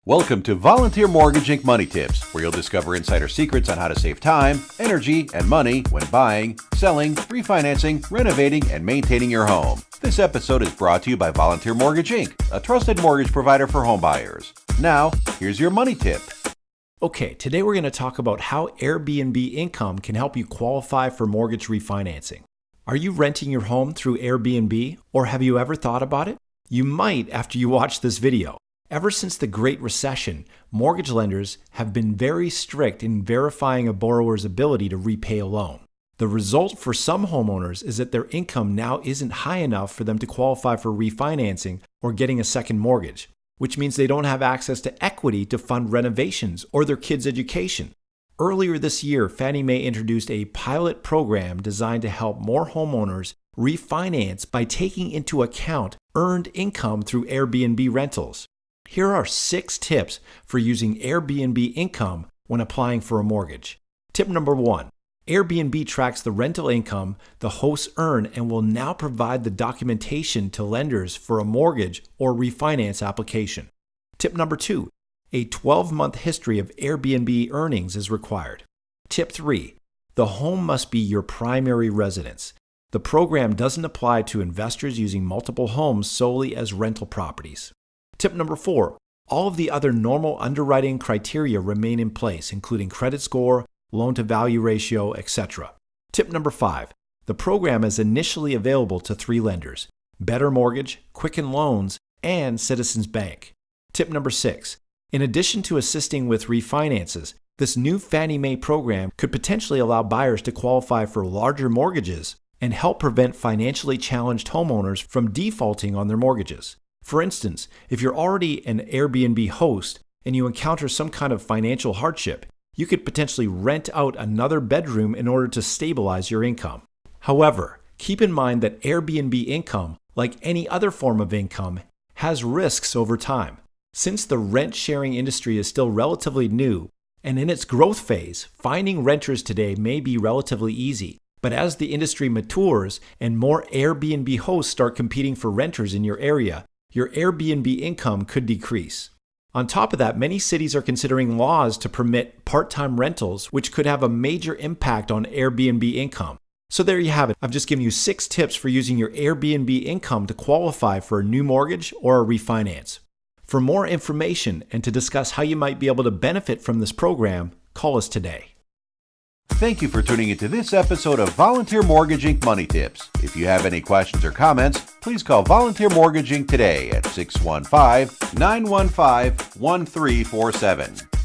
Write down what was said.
Welcome to Volunteer Mortgage Inc. Money Tips, where you'll discover insider secrets on how to save time, energy, and money when buying, selling, refinancing, renovating, and maintaining your home. This episode is brought to you by Volunteer Mortgage Inc., a trusted mortgage provider for home buyers. Now, here's your money tip. Okay, today we're going to talk about how Airbnb income can help you qualify for mortgage refinancing. Are you renting your home through Airbnb, or have you ever thought about it? You might after you watch this video. Ever since the Great Recession, mortgage lenders have been very strict in verifying a borrower's ability to repay a loan. The result for some homeowners is that their income now isn't high enough for them to qualify for refinancing or getting a second mortgage, which means they don't have access to equity to fund renovations or their kids' education. Earlier this year, Fannie Mae introduced a pilot program designed to help more homeowners refinance by taking into account earned income through Airbnb rentals. Here are 6 tips for using Airbnb income when applying for a mortgage. Tip number 1. Airbnb tracks the rental income the hosts earn and will now provide the documentation to lenders for a mortgage or refinance application. Tip number 2. A 12-month history of Airbnb earnings is required. Tip 3. The home must be your primary residence. The program doesn't apply to investors using multiple homes solely as rental properties. Tip number 4. All of the other normal underwriting criteria remain in place, including credit score, loan-to-value ratio, etc. Tip number 5. The program is initially available to 3 lenders: Better Mortgage, Quicken Loans, and Citizens Bank. Tip number 6. In addition to assisting with refinances, this new Fannie Mae program could potentially allow buyers to qualify for larger mortgages and help prevent financially challenged homeowners from defaulting on their mortgages. For instance, if you're already an Airbnb host and you encounter some kind of financial hardship, you could potentially rent out another bedroom in order to stabilize your income. However, keep in mind that Airbnb income, like any other form of income, has risks over time. Since the rent-sharing industry is still relatively new and in its growth phase, finding renters today may be relatively easy. But as the industry matures and more Airbnb hosts start competing for renters in your area, your Airbnb income could decrease. On top of that, many cities are considering laws to permit part-time rentals, which could have a major impact on Airbnb income. So there you have it. I've just given you 6 tips for using your Airbnb income to qualify for a new mortgage or a refinance. For more information and to discuss how you might be able to benefit from this program, call us today. Thank you for tuning into this episode of Volunteer Mortgage Inc. Money Tips. If you have any questions or comments, please call Volunteer Mortgage Inc. today at 615-915-1347.